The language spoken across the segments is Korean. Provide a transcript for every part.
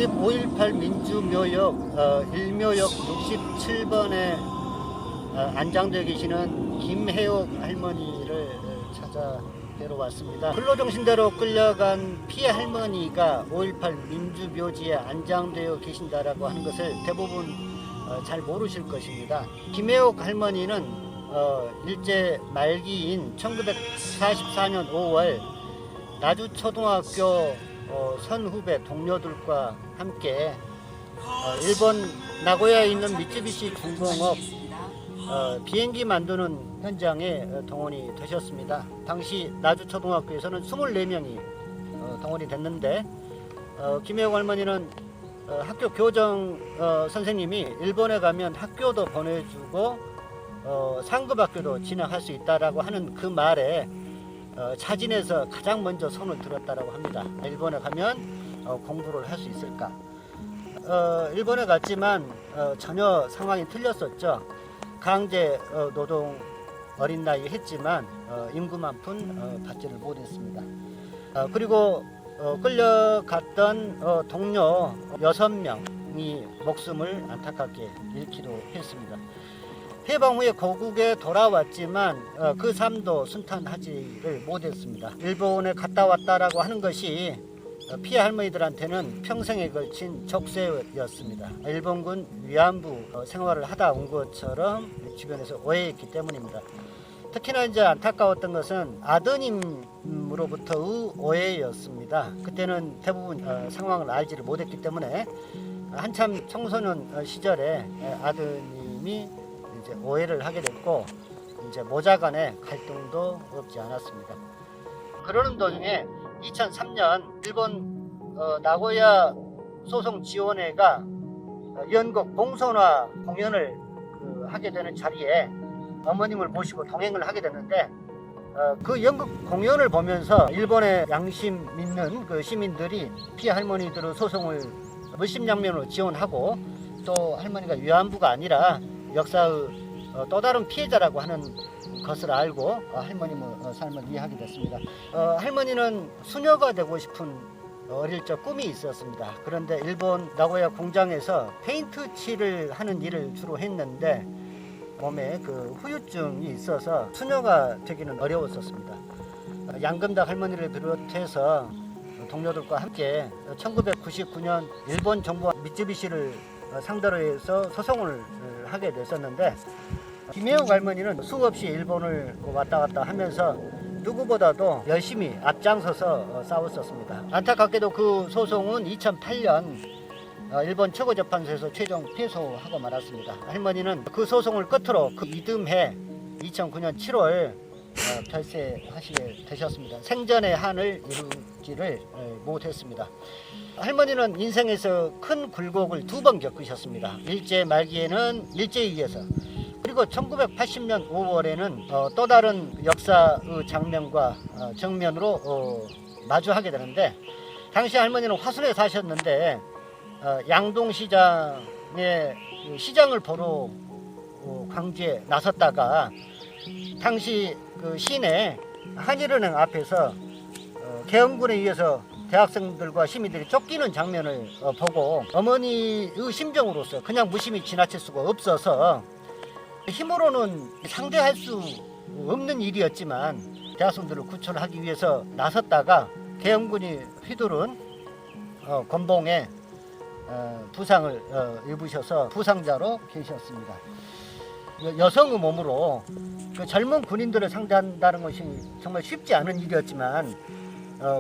국립 5.18 민주묘역 일묘역 67번에 안장되어 계시는 김혜옥 할머니를 찾아 뵈러 왔습니다. 근로정신대로 끌려간 피해 할머니가 5.18 민주묘지에 안장되어 계신다라고 하는 것을 대부분 잘 모르실 것입니다. 김혜옥 할머니는 일제 말기인 1944년 5월 나주초등학교 선후배 동료들과 함께 일본 나고야에 있는 미쯔비시 중공업 비행기 만드는 현장에 동원이 되셨습니다. 당시 나주초등학교에서는 24명이 동원이 됐는데 김혜옥 할머니는 학교 교정 선생님이 일본에 가면 학교도 보내주고 상급학교도 진학할 수 있다라고 하는 그 말에 자진해서 가장 먼저 손을 들었다라고 합니다. 일본에 가면 공부를 할 수 있을까? 일본에 갔지만 전혀 상황이 틀렸었죠. 강제 노동 어린 나이에 했지만 임금 한 푼 받지를 못했습니다. 그리고 끌려갔던 동료 6명이 목숨을 안타깝게 잃기도 했습니다. 해방 후에 고국에 돌아왔지만 그 삶도 순탄하지를 못했습니다. 일본에 갔다 왔다라고 하는 것이 피해 할머니들한테는 평생에 걸친 족쇄였습니다. 일본군 위안부 생활을 하다 온 것처럼 주변에서 오해했기 때문입니다. 특히나 이제 안타까웠던 것은 아드님으로부터의 오해였습니다. 그때는 대부분 상황을 알지를 못했기 때문에 한참 청소년 시절에 아드님이 이제 오해를 하게 됐고 이제 모자 간의 갈등도 없지 않았습니다. 그러는 도중에 2003년 일본 나고야 소송지원회가 연극 봉선화 공연을 하게 되는 자리에 어머님을 모시고 동행을 하게 됐는데 그 연극 공연을 보면서 일본의 양심 믿는 그 시민들이 피해 할머니들의 소송을 물심양면으로 지원하고 또 할머니가 위안부가 아니라 역사의 또 다른 피해자라고 하는 것을 알고 할머님의 삶을 이해하게 됐습니다. 할머니는 수녀가 되고 싶은 어릴 적 꿈이 있었습니다. 그런데 일본 나고야 공장에서 페인트 칠을 하는 일을 주로 했는데 몸에 그 후유증이 있어서 수녀가 되기는 어려웠었습니다. 양금덕 할머니를 비롯해서 동료들과 함께 1999년 일본 정부와 미쯔비시를 상대로 해서 소송을 하게 됐었는데 김혜옥 할머니는 수없이 일본을 왔다 갔다 하면서 누구보다도 열심히 앞장서서 싸웠었습니다. 안타깝게도 그 소송은 2008년 일본 최고재판소에서 최종 패소하고 말았습니다. 할머니는 그 소송을 끝으로 그 이듬해 2009년 7월 별세하시게 되셨습니다. 생전의 한을 이루지를 못했습니다. 할머니는 인생에서 큰 굴곡을 2번 겪으셨습니다. 일제 말기에는 일제에 의해서 그리고 1980년 5월에는 또 다른 역사의 장면과 정면으로 마주하게 되는데 당시 할머니는 화순에 사셨는데 양동시장의 시장을 보러 광주에 나섰다가 당시 그 시내 한일은행 앞에서 계엄군에 의해서 대학생들과 시민들이 쫓기는 장면을 보고 어머니의 심정으로서 그냥 무심히 지나칠 수가 없어서 힘으로는 상대할 수 없는 일이었지만 대학생들을 구출하기 위해서 나섰다가 계엄군이 휘두른 권봉에 부상을 입으셔서 부상자로 계셨습니다. 여성의 몸으로 그 젊은 군인들을 상대한다는 것이 정말 쉽지 않은 일이었지만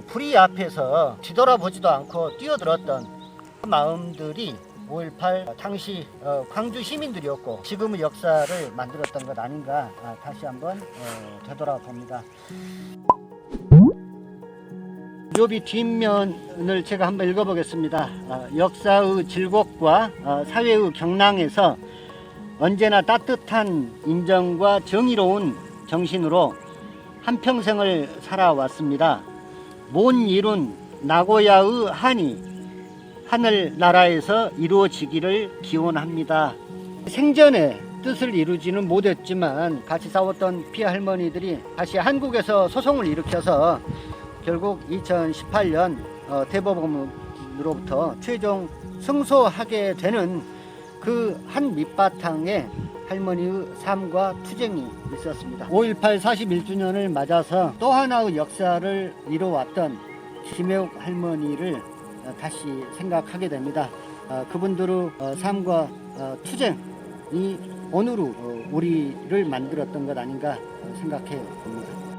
불의 앞에서 뒤돌아보지도 않고 뛰어들었던 마음들이 5.18 당시 광주 시민들이었고 지금의 역사를 만들었던 것 아닌가 다시 한번 되돌아봅니다. 묘비 뒷면을 제가 한번 읽어보겠습니다. 역사의 질곡과 사회의 경랑에서 언제나 따뜻한 인정과 정의로운 정신으로 한평생을 살아왔습니다. 못 이룬 나고야의 한이 하늘나라에서 이루어지기를 기원합니다. 생전에 뜻을 이루지는 못했지만 같이 싸웠던 피해 할머니들이 다시 한국에서 소송을 일으켜서 결국 2018년 대법원을 할머니로부터 최종 승소하게 되는 그 한 밑바탕에 할머니의 삶과 투쟁이 있었습니다. 5.18 41주년을 맞아서 또 하나의 역사를 이뤄왔던 김혜옥 할머니를 다시 생각하게 됩니다. 그분들의 삶과 투쟁이 오늘의 우리를 만들었던 것 아닌가 생각해 봅니다.